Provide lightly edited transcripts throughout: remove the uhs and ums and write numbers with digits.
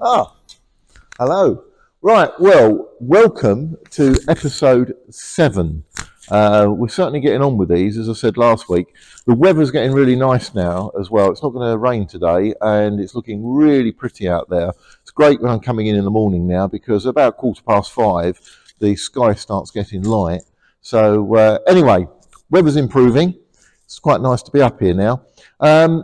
Ah, hello. Right, well, welcome to episode 7. We're certainly getting on with these, as I said last week. The weather's getting really nice now as well. It's not going to rain today, and it's looking really pretty out there. It's great when I'm coming in the morning now because about 5:15, the sky starts getting light. So, anyway, weather's improving. It's quite nice to be up here now.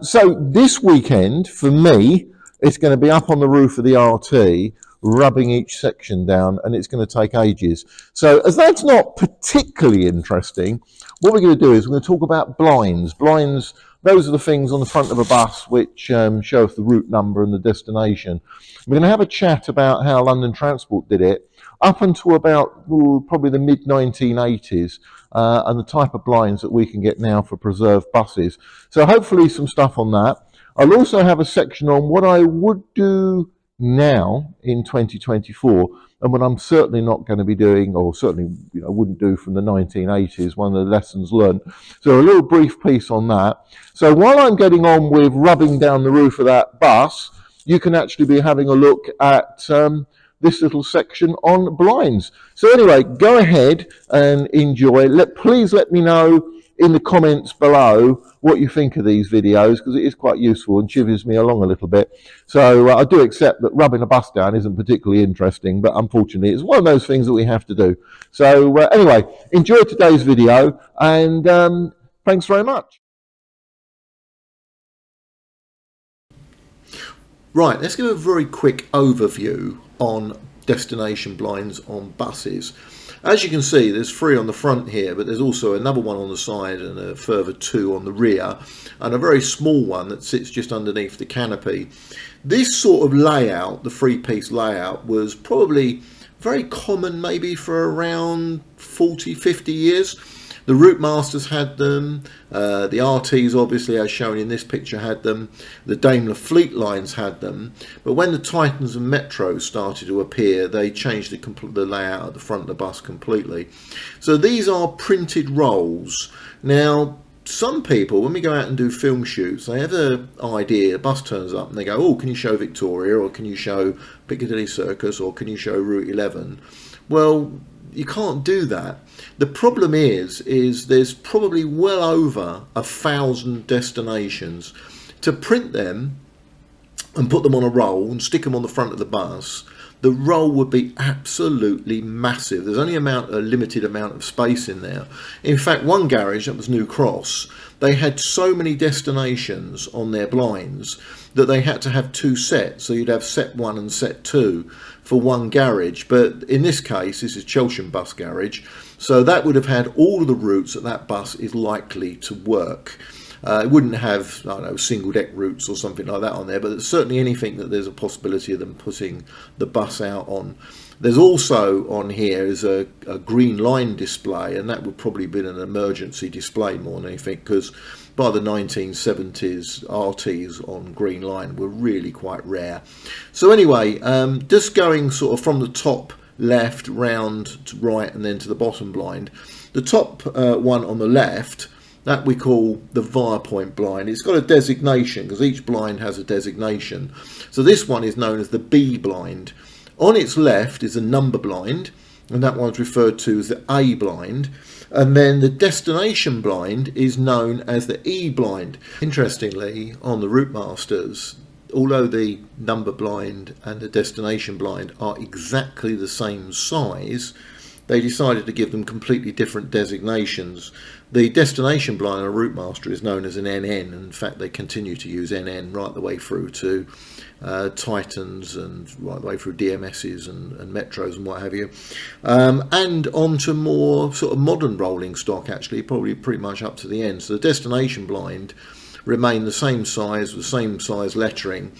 So, this weekend, for me, it's going to be up on the roof of the RT, rubbing each section down, and it's going to take ages. So, as that's not particularly interesting, what we're going to do is we're going to talk about blinds. Blinds, those are the things on the front of a bus which show us the route number and the destination. We're going to have a chat about how London Transport did it up until about probably the mid 1980s. And the type of blinds that we can get now for preserved buses. So hopefully some stuff on that. I'll also have a section on what I would do now in 2024 and what I'm certainly not going to be doing, or certainly wouldn't do from the 1980s, one of the lessons learned. So a little brief piece on that. So while I'm getting on with rubbing down the roof of that bus, you can actually be having a look at this little section on blinds. So anyway, go ahead and enjoy. Please let me know in the comments below what you think of these videos, because it is quite useful and chivvies me along a little bit. So I do accept that rubbing a bus down isn't particularly interesting, but unfortunately it's one of those things that we have to do. So anyway, enjoy today's video, and thanks very much. Right, let's give a very quick overview on destination blinds on buses. As you can see, there's 3 on the front here, but there's also another one on the side and a further 2 on the rear, and a very small one that sits just underneath the canopy. This sort of layout, the 3-piece layout, was probably very common maybe for around 40-50 years. The route masters had them, the RTs obviously as shown in this picture had them, the Daimler fleet lines had them, but when the Titans and Metros started to appear, they changed the layout at the front of the bus completely. So these are printed rolls. Now some people, when we go out and do film shoots, they have an idea, a bus turns up and they go, oh, can you show Victoria, or can you show Piccadilly Circus, or can you show Route 11? Well, you can't do that. The problem is there's probably well over 1,000 destinations. To print them and put them on a roll and stick them on the front of the bus, the roll would be absolutely massive. There's only a limited amount of space in there. In fact, one garage, that was New Cross, they had so many destinations on their blinds that they had to have 2 sets. So you'd have set 1 and set 2 for one garage. But in this case, this is Chelsham Bus Garage. So that would have had all of the routes that bus is likely to work. It wouldn't have, I don't know, single deck routes or something like that on there, but certainly anything that there's a possibility of them putting the bus out on. There's also on here is a green line display, and that would probably be an emergency display more than anything, because by the 1970s RTs on green line were really quite rare. So anyway, just going sort of from the top left round to right and then to the bottom blind. The top one on the left, that we call the Viapoint blind. It's got a designation because each blind has a designation. So this one is known as the B blind. On its left is a number blind, and that one's referred to as the A blind. And then the destination blind is known as the E blind. Interestingly, on the Route Masters, although the number blind and the destination blind are exactly the same size, they decided to give them completely different designations. The destination blind on a Route Master is known as an NN. In fact, they continue to use NN right the way through to Titans and right the way through DMSs and Metros and what have you. And on to more sort of modern rolling stock, actually, probably pretty much up to the end. So the destination blind remain the same size, the same size lettering,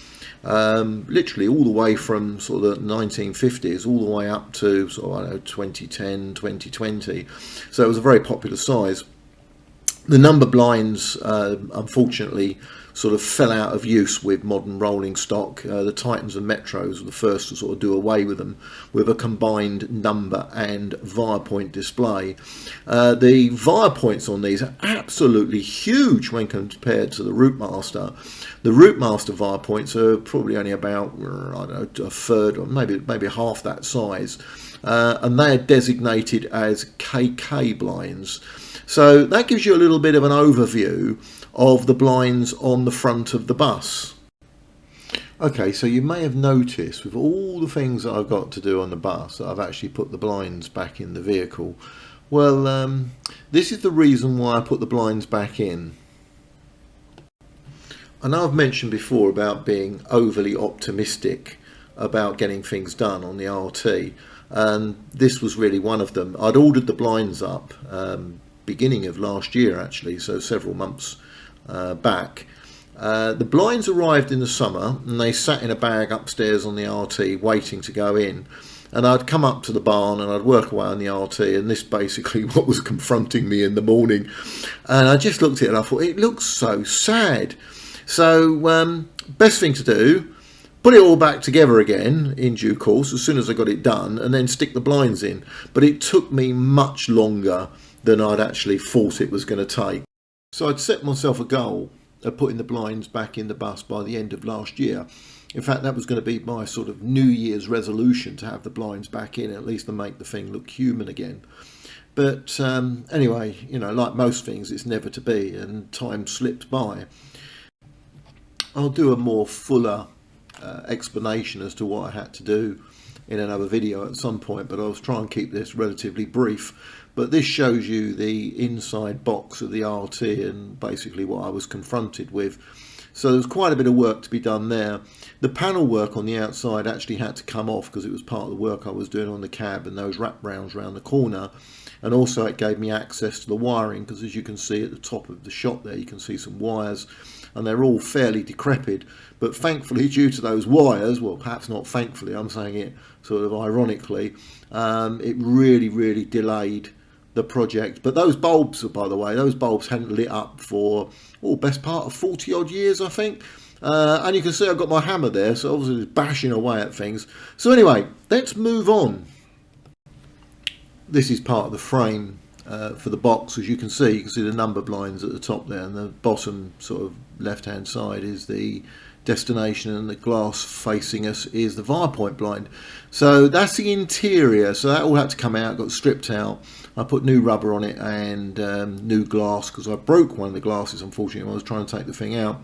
literally all the way from sort of the 1950s all the way up to sort of, I don't know, 2010, 2020. So it was a very popular size. The number blinds, unfortunately, sort of fell out of use with modern rolling stock. The Titans and Metros were the first to sort of do away with them with a combined number and via point display. The via points on these are absolutely huge when compared to the Routemaster. The Routemaster via points are probably only about, I don't know, a third or maybe half that size. And they are designated as KK blinds. So that gives you a little bit of an overview of the blinds on the front of the bus. Okay, so you may have noticed with all the things that I've got to do on the bus that I've actually put the blinds back in the vehicle. Well, this is the reason why I put the blinds back in. I know I've mentioned before about being overly optimistic about getting things done on the RT, and this was really one of them. I'd ordered the blinds up beginning of last year actually, so several months back. The blinds arrived in the summer and they sat in a bag upstairs on the RT waiting to go in, and I'd come up to the barn and I'd work away on the RT, and this basically what was confronting me in the morning, and I just looked at it and I thought it looks so sad. So best thing to do, put it all back together again in due course as soon as I got it done, and then stick the blinds in. But it took me much longer than I'd actually thought it was going to take. So I'd set myself a goal of putting the blinds back in the bus by the end of last year. In fact, that was going to be my sort of New Year's resolution, to have the blinds back in, at least to make the thing look human again. But anyway, you know, like most things, it's never to be, and time slipped by. I'll do a more fuller explanation as to what I had to do in another video at some point, but I'll try and keep this relatively brief. But this shows you the inside box of the RT and basically what I was confronted with. So there's quite a bit of work to be done there. The panel work on the outside actually had to come off because it was part of the work I was doing on the cab and those wrap rounds around the corner. And also it gave me access to the wiring, because as you can see at the top of the shot there, you can see some wires, and they're all fairly decrepit. But thankfully, due to those wires, well, perhaps not thankfully, I'm saying it sort of ironically, it really delayed the project. But those bulbs, by the way, those bulbs hadn't lit up for, best part of 40 odd years, I think. And you can see I've got my hammer there, so obviously it's bashing away at things. So anyway, let's move on. This is part of the frame for the box. As you can see the number blinds at the top there, and the bottom sort of left hand side is the destination, and the glass facing us is the via point blind. So that's the interior. So that all had to come out, got stripped out. I put new rubber on it and new glass, because I broke one of the glasses unfortunately when I was trying to take the thing out.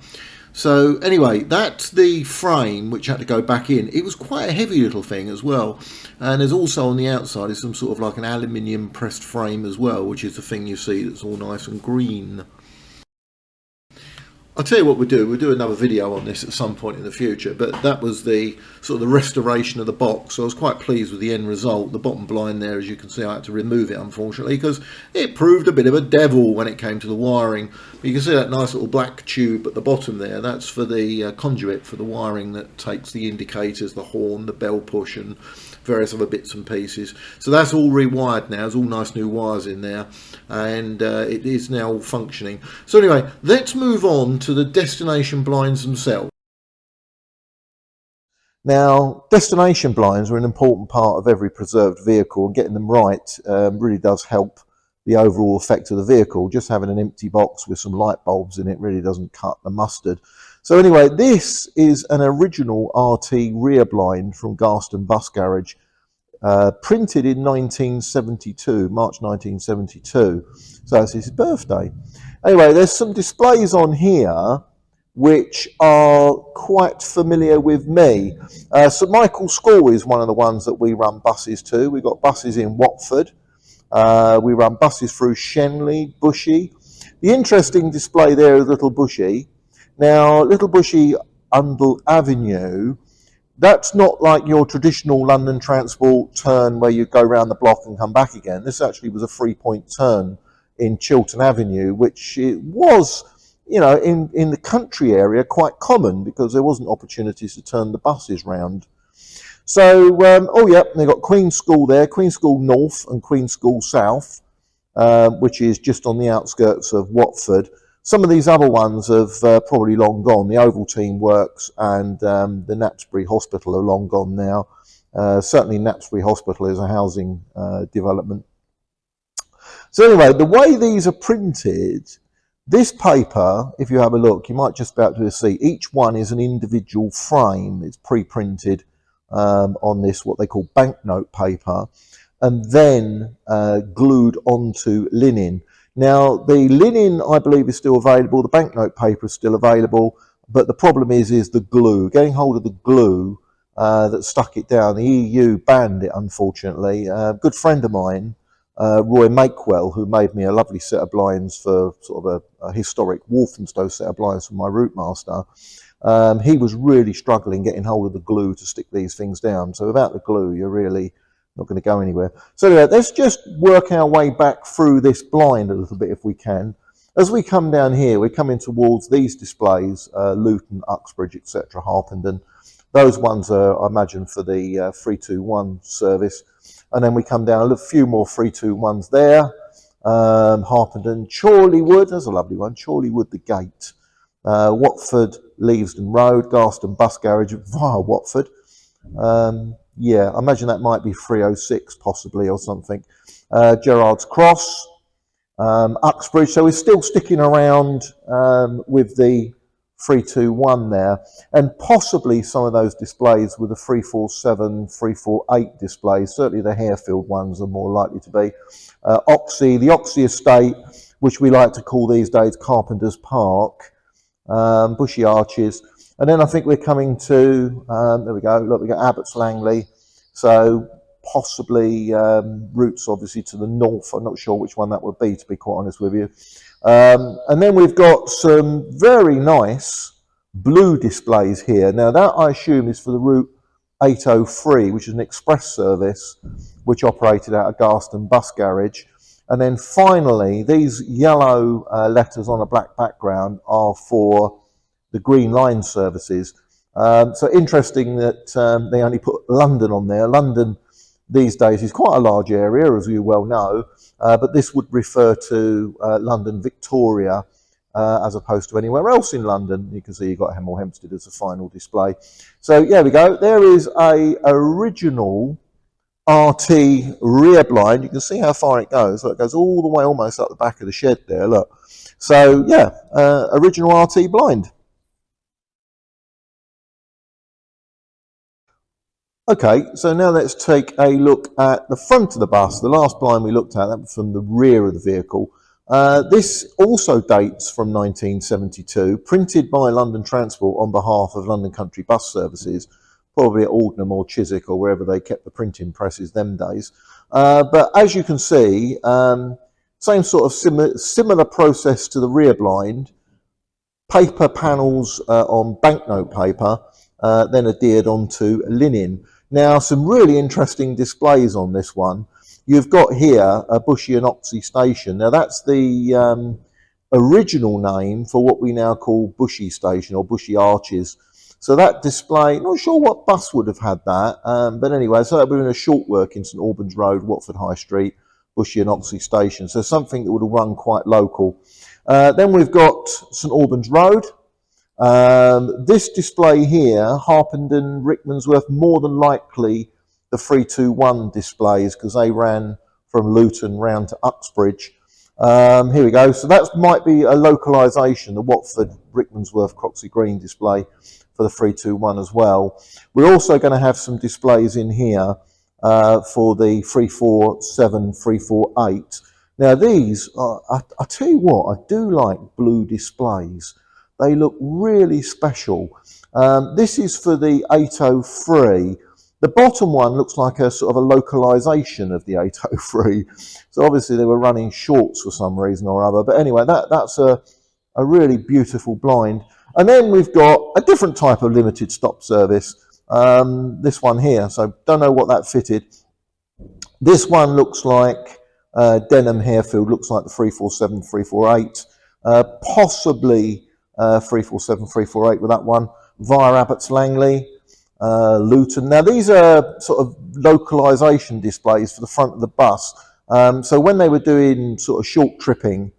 So anyway, that's the frame which had to go back in. It was quite a heavy little thing as well, and there's also on the outside is some sort of like an aluminium pressed frame as well, which is the thing you see that's all nice and green. I'll tell you what we'll do another video on this at some point in the future, but that was the sort of the restoration of the box. So I was quite pleased with the end result. The bottom blind there, as you can see, I had to remove it unfortunately because it proved a bit of a devil when it came to the wiring. But you can see that nice little black tube at the bottom there, that's for the conduit for the wiring that takes the indicators, the horn, the bell push and various other bits and pieces. So that's all rewired now, there's all nice new wires in there, and it is now functioning. So anyway, let's move on to the destination blinds themselves. Now, destination blinds are an important part of every preserved vehicle, and getting them right really does help the overall effect of the vehicle. Just having an empty box with some light bulbs in it really doesn't cut the mustard. So anyway, this is an original RT rear blind from Garston Bus Garage, printed in 1972, March 1972. So it's his birthday. Anyway, there's some displays on here which are quite familiar with me. St Michael's School is one of the ones that we run buses to. We've got buses in Watford. We run buses through Shenley, Bushy. The interesting display there is Little Bushy. Now, Little Bushy Undle Avenue, that's not like your traditional London transport turn where you go round the block and come back again. This actually was a 3-point turn in Chiltern Avenue, which it was, you know, in the country area quite common because there wasn't opportunities to turn the buses round. So, they've got Queen's School there, Queen's School North and Queen's School South, which is just on the outskirts of Watford. Some of these other ones have probably long gone. The Ovaltine Works and the Knapsbury Hospital are long gone now. Certainly Knapsbury Hospital is a housing development. So anyway, the way these are printed, this paper, if you have a look, you might just about to see, each one is an individual frame. It's pre-printed on this, what they call banknote paper, and then glued onto linen. Now, the linen, I believe, is still available. The banknote paper is still available, but the problem is the glue. Getting hold of the glue that stuck it down. The EU banned it, unfortunately. A good friend of mine, Roy Makewell, who made me a lovely set of blinds for sort of a historic Walthamstow set of blinds for my Routemaster. He was really struggling getting hold of the glue to stick these things down. So without the glue, you're really not going to go anywhere. So anyway, let's just work our way back through this blind a little bit if we can. As we come down here, we're coming towards these displays, Luton, Uxbridge, etc., Harpenden. Those ones are, I imagine, for the 321 service. And then we come down a few more 321s there. Harpenden, Chorleywood, there's a lovely one, Chorleywood the Gate. Watford, Leavesden Road, Garston Bus Garage via Watford. Yeah, I imagine that might be 306 possibly or something. Gerrard's Cross, Uxbridge. So we're still sticking around with the 321 there, and possibly some of those displays with the 347, 348 displays. Certainly the Harefield ones are more likely to be. The Oxley Estate, which we like to call these days Carpenter's Park, Bushy Arches. And then I think we're coming to, there we go, look, we got Abbots Langley. So possibly routes obviously to the north. I'm not sure which one that would be, to be quite honest with you. And then we've got some very nice blue displays here. Now that I assume is for the route 803, which is an express service, which operated out of Garston Bus Garage. And then finally, these yellow letters on a black background are for the Green Line services. So interesting that they only put London on there. London these days is quite a large area, as you well know, but this would refer to London Victoria as opposed to anywhere else in London. You can see you've got Hemel Hempstead as a final display. So yeah, we go. There is a original RT rear blind. You can see how far it goes. So it goes all the way almost up the back of the shed there, look. So yeah, original RT blind. Okay, so now let's take a look at the front of the bus. The last blind we looked at, that was from the rear of the vehicle. This also dates from 1972, printed by London Transport on behalf of London Country Bus Services, probably at Aldenham or Chiswick or wherever they kept the printing presses them days. But as you can see, same sort of similar process to the rear blind. Paper panels on banknote paper, then adhered onto linen. Now, some really interesting displays on this one. You've got here a Bushy and Oxley station. Now, that's the original name for what we now call Bushy Station or Bushy Arches. So that display, not sure what bus would have had that, but anyway, so that would have been a short work in St Albans Road, Watford High Street, Bushy and Oxley Station. So something that would have run quite local. Then we've got St Albans Road. This display here, Harpenden, Rickmansworth, more than likely the 321 displays because they ran from Luton round to Uxbridge. Here we go. So that might be a localisation, the Watford, Rickmansworth, Croxley Green display for the 321 as well. We're also going to have some displays in here for the 347, 348. Now these, I tell you what, I do like blue displays. They look really special. This is for the 803. The bottom one looks like a sort of a localisation of the 803. So obviously they were running shorts for some reason or other. But anyway, that's a really beautiful blind. And then we've got a different type of limited stop service. This one here. So don't know what that fitted. This one looks like Denham Harefield, looks like the 347, 348. Possibly 347, 348 with that one, via Abbots Langley, Luton. Now these are sort of localisation displays for the front of the bus. So when they were doing sort of short tripping,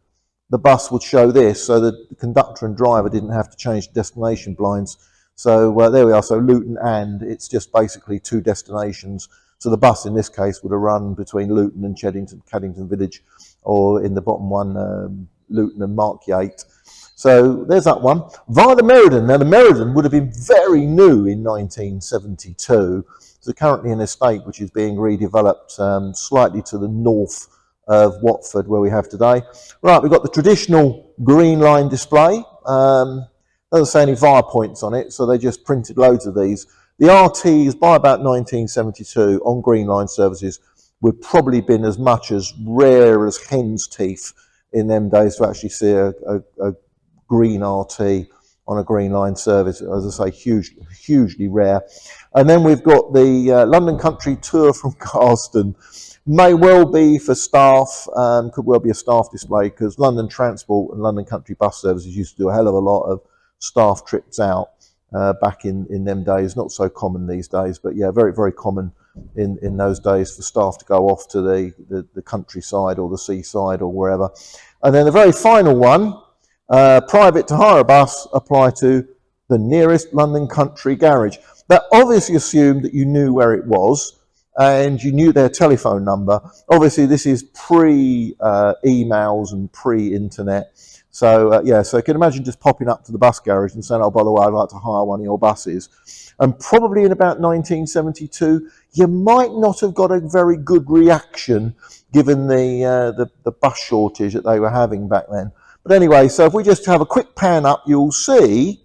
the bus would show this, so the conductor and driver didn't have to change the destination blinds. So there we are. So Luton, and it's just basically two destinations. So the bus in this case would have run between Luton and Caddington Village, or in the bottom one, Luton and Markyate. So there's that one. Via the Meriden. Now the Meriden would have been very new in 1972. So currently an estate which is being redeveloped slightly to the north of Watford, where we have today. Right, we've got the traditional green line display. Doesn't say any VAR points on it, so they just printed loads of these. The RTs by about 1972 on green line services would probably been as much as rare as hen's teeth in them days to actually see a green RT on a green line service. As I say, hugely rare. And then we've got the London Country Tour from Carston. May well be for staff, could well be a staff display, because London Transport and London Country Bus Services used to do a hell of a lot of staff trips out back in them days. Not so common these days, but yeah, very, very common in those days for staff to go off to the countryside or the seaside or wherever. And then the very final one, private to hire a bus, apply to the nearest London Country garage. That obviously assumed that you knew where it was and you knew their telephone number. Obviously this is pre-emails and pre-internet. So yeah, so you can imagine just popping up to the bus garage and saying, oh, by the way, I'd like to hire one of your buses. And probably in about 1972, you might not have got a very good reaction given the bus shortage that they were having back then. But anyway, so if we just have a quick pan up, you'll see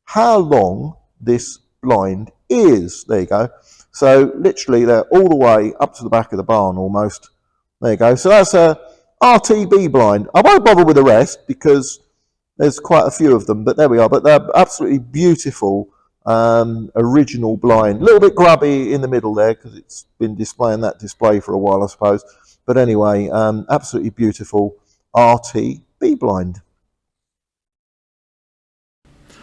how long this blind is. There you go. So literally they're all the way up to the back of the barn almost. There you go. So that's a RTB blind. I won't bother with the rest because there's quite a few of them, but there we are. But they're absolutely beautiful original blind. A little bit grubby in the middle there because it's been displaying that display for a while, I suppose. But anyway, absolutely beautiful RTB blind.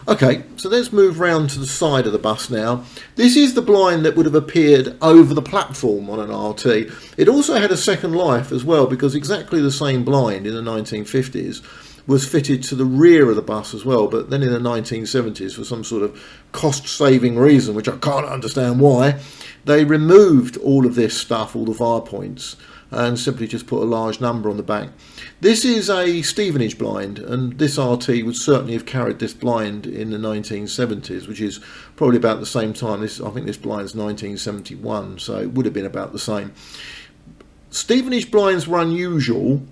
Okay, so let's move round to the side of the bus now. This is the blind that would have appeared over the platform on an RT. It also had a second life as well, because exactly the same blind in the 1950s was fitted to the rear of the bus as well, but then in the 1970s, for some sort of cost-saving reason, which I can't understand why, they removed all of this stuff, all the VAR points, and simply just put a large number on the back. This is a Stevenage blind, and this RT would certainly have carried this blind in the 1970s, which is probably about the same time. I think this blind's 1971, so it would have been about the same. Stevenage blinds were unusual,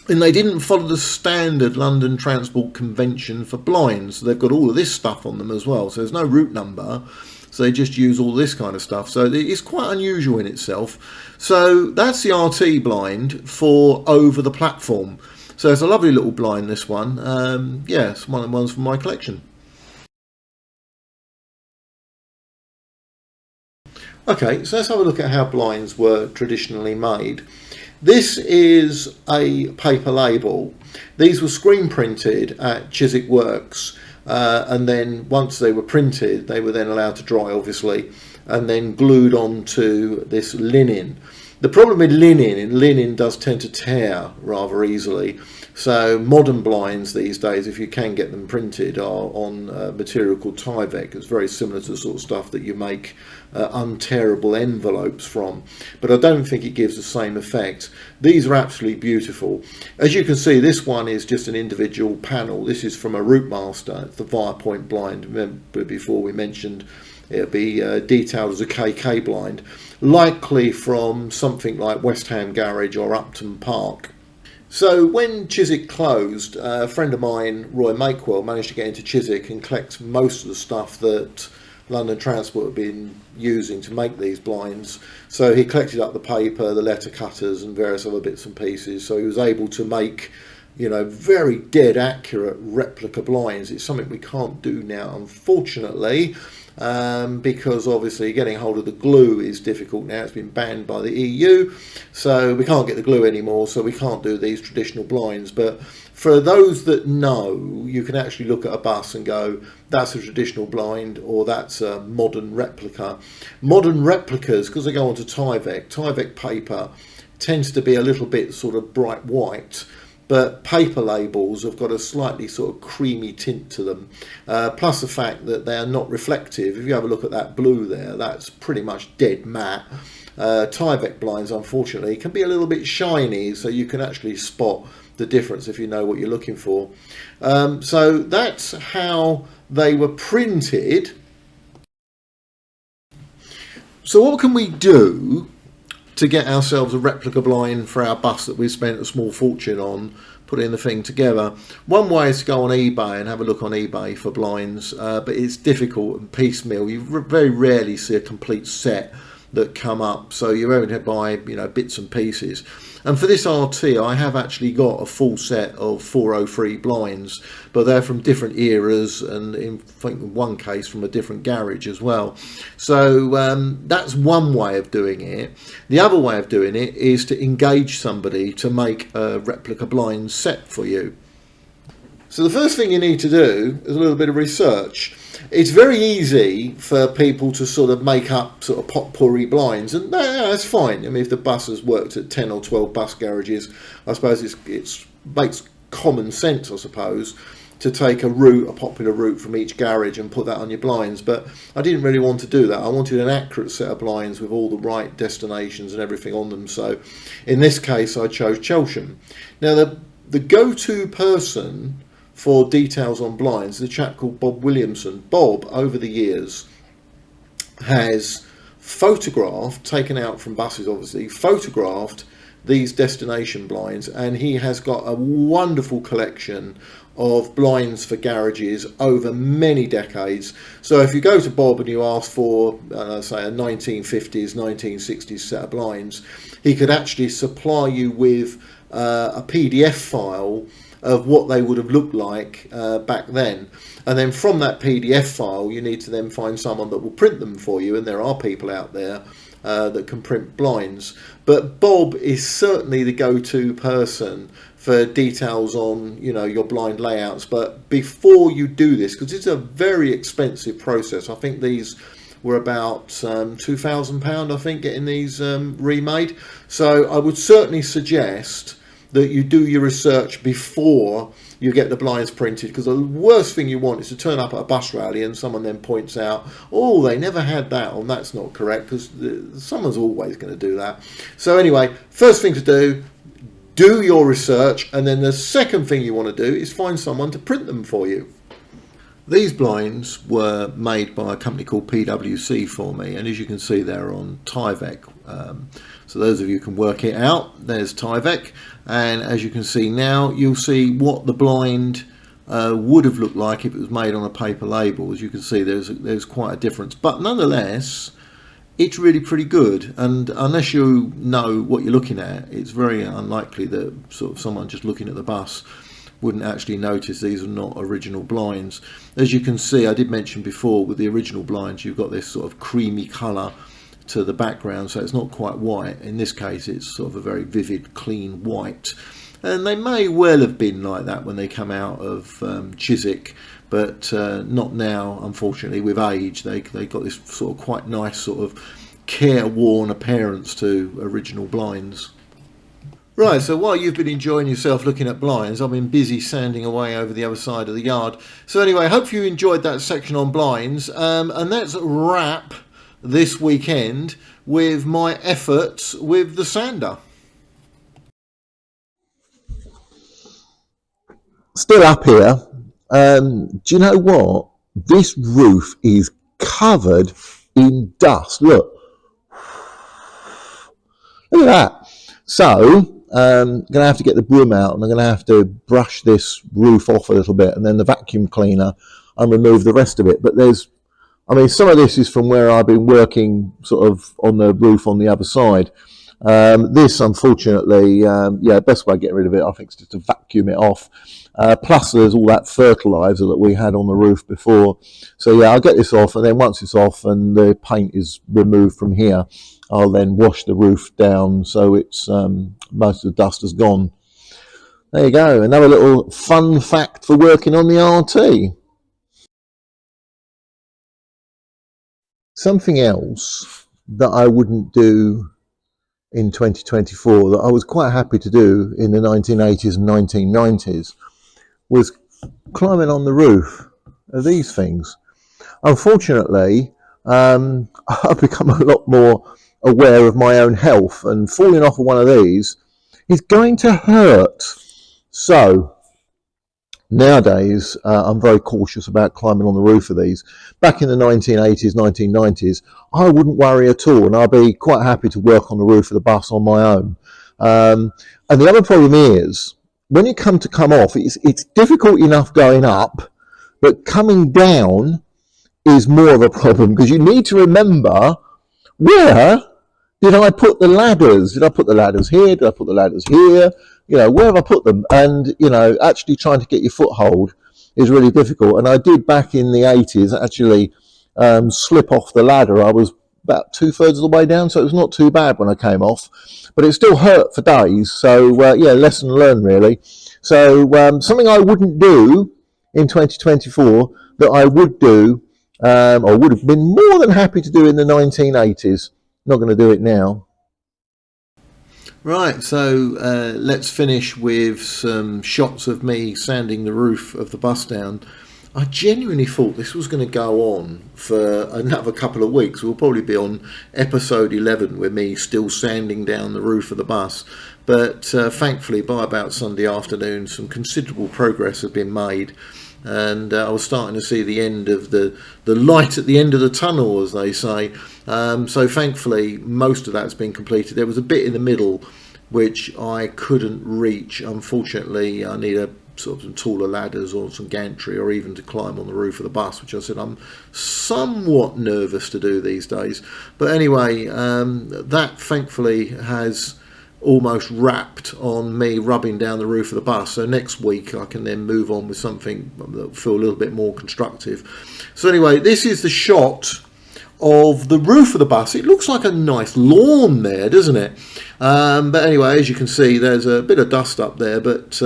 and they didn't follow the standard London Transport convention for blinds. So they've got all of this stuff on them as well, so there's no route number. So they just use all this kind of stuff. So it's quite unusual in itself. So that's the RT blind for over the platform. So it's a lovely little blind, this one. Yeah, it's one of the ones from my collection. Okay, so let's have a look at how blinds were traditionally made. This is a paper label. These were screen printed at Chiswick Works. And then once they were printed, they were then allowed to dry, obviously, and then glued onto this linen. The problem with linen does tend to tear rather easily. So modern blinds these days, if you can get them printed, are on material called Tyvek. It's very similar to the sort of stuff that you make unterrible envelopes from, but I don't think it gives the same effect. These are absolutely beautiful. As you can see, this one is just an individual panel. This is from a Routemaster. It's the Via Point blind. Remember before we mentioned it'll be detailed as a KK blind, likely from something like West Ham Garage or Upton Park. So when Chiswick closed, a friend of mine, Roy Makewell, managed to get into Chiswick and collect most of the stuff that London Transport had been using to make these blinds. So he collected up the paper, the letter cutters and various other bits and pieces. So he was able to make, you know, very dead accurate replica blinds. It's something we can't do now, unfortunately, because obviously getting hold of the glue is difficult now. It's been banned by the EU, so we can't get the glue anymore, so we can't do these traditional blinds. But for those that know, you can actually look at a bus and go, that's a traditional blind, or that's a modern replica. Modern replicas, because they go onto Tyvek paper, tends to be a little bit sort of bright white, but paper labels have got a slightly sort of creamy tint to them, plus the fact that they are not reflective. If you have a look at that blue there, that's pretty much dead matte. Tyvek blinds, unfortunately, can be a little bit shiny, so you can actually spot the difference if you know what you're looking for. So that's how they were printed. So what can we do to get ourselves a replica blind for our bus that we've spent a small fortune on putting the thing together? One way is to go on eBay and have a look on eBay for blinds, but it's difficult and piecemeal. You very rarely see a complete set that come up, so you're having to buy, you know, bits and pieces. And for this RT, I have actually got a full set of 403 blinds, but they're from different eras, and in one case from a different garage as well. So that's one way of doing it. The other way of doing it is to engage somebody to make a replica blind set for you. So the first thing you need to do is a little bit of research. It's very easy for people to sort of make up sort of potpourri blinds, and that's fine. I mean, if the bus has worked at 10 or 12 bus garages, I suppose it makes common sense, I suppose, to take a popular route from each garage and put that on your blinds. But I didn't really want to do that. I wanted an accurate set of blinds with all the right destinations and everything on them. So in this case, I chose Chelsham. Now, the go-to person for details on blinds is a chap called Bob Williamson. Bob, over the years, has photographed, taken out from buses obviously, photographed these destination blinds, and he has got a wonderful collection of blinds for garages over many decades. So if you go to Bob and you ask for, say, a 1950s, 1960s set of blinds, he could actually supply you with a PDF file of what they would have looked like back then. And then from that PDF file, you need to then find someone that will print them for you, and there are people out there that can print blinds. But Bob is certainly the go-to person for details on, you know, your blind layouts. But before you do this, because it's a very expensive process, I think these were about £2,000, I think, getting these remade. So I would certainly suggest that you do your research before you get the blinds printed, because the worst thing you want is to turn up at a bus rally and someone then points out, oh, they never had that, and that's not correct, because someone's always going to do that. So anyway, first thing to do your research, and then the second thing you want to do is find someone to print them for you. These blinds were made by a company called PwC for me, and as you can see, they're on Tyvek. So those of you who can work it out, there's Tyvek, and as you can see now, you'll see what the blind would have looked like if it was made on a paper label. As you can see, there's quite a difference, but nonetheless, it's really pretty good. And unless you know what you're looking at, it's very unlikely that sort of someone just looking at the bus wouldn't actually notice these are not original blinds. As you can see, I did mention before, with the original blinds, you've got this sort of creamy colour to the background, so it's not quite white. In this case, it's sort of a very vivid, clean white. And they may well have been like that when they come out of Chiswick, but not now, unfortunately. With age, they got this sort of quite nice sort of careworn appearance to original blinds. Right, so while you've been enjoying yourself looking at blinds, I've been busy sanding away over the other side of the yard. So anyway, I hope you enjoyed that section on blinds, and let's wrap this weekend with my efforts with the sander. Still up here. Do you know what? This roof is covered in dust. Look at that. So I'm going to have to get the broom out, and I'm going to have to brush this roof off a little bit, and then the vacuum cleaner, and remove the rest of it. But some of this is from where I've been working sort of on the roof on the other side. This, unfortunately, best way of getting rid of it, I think, is just to vacuum it off. Plus, there's all that fertiliser that we had on the roof before. So, yeah, I'll get this off, and then once it's off and the paint is removed from here, I'll then wash the roof down so it's most of the dust has gone. There you go, another little fun fact for working on the RT. Something else that I wouldn't do in 2024 that I was quite happy to do in the 1980s and 1990s was climbing on the roof of these things. Unfortunately, I've become a lot more aware of my own health, and falling off of one of these is going to hurt. So nowadays, I'm very cautious about climbing on the roof of these. Back in the 1980s, 1990s, I wouldn't worry at all, and I'd be quite happy to work on the roof of the bus on my own. And the other problem is, when you come off, it's difficult enough going up, but coming down is more of a problem, because you need to remember, where did I put the ladders? Did I put the ladders here? Did I put the ladders here? Where have I put them? And, actually trying to get your foothold is really difficult. And I did, back in the 80s, actually slip off the ladder. I was about 2/3 of the way down, so it was not too bad when I came off. But it still hurt for days. So, lesson learned, really. So something I wouldn't do in 2024 that I would do, or would have been more than happy to do in the 1980s. Not going to do it now. Right, so let's finish with some shots of me sanding the roof of the bus down. I genuinely thought this was going to go on for another couple of weeks. We'll probably be on episode 11 with me still sanding down the roof of the bus. But thankfully, by about Sunday afternoon, some considerable progress had been made. And I was starting to see the end of the light at the end of the tunnel, as they say. So thankfully, most of that's been completed. There was a bit in the middle which I couldn't reach. Unfortunately, I need some taller ladders or some gantry, or even to climb on the roof of the bus, which I said I'm somewhat nervous to do these days. But anyway, that thankfully has almost wrapped on me rubbing down the roof of the bus. So next week I can then move on with something that will feel a little bit more constructive. So anyway, this is the shot of the roof of the bus. It looks like a nice lawn there, doesn't it? But anyway, as you can see, there's a bit of dust up there, but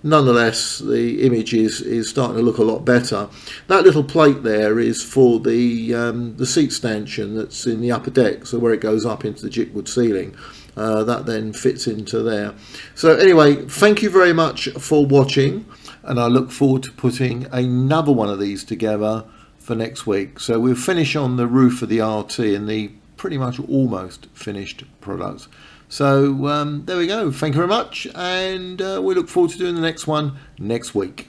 nonetheless the image is starting to look a lot better. That little plate there is for the seat stanchion that's in the upper deck, so where it goes up into the jickwood ceiling. That then fits into there. So anyway, thank you very much for watching, and I look forward to putting another one of these together for next week. So we'll finish on the roof of the RT and the pretty much almost finished product. So there we go. Thank you very much, and we look forward to doing the next one next week.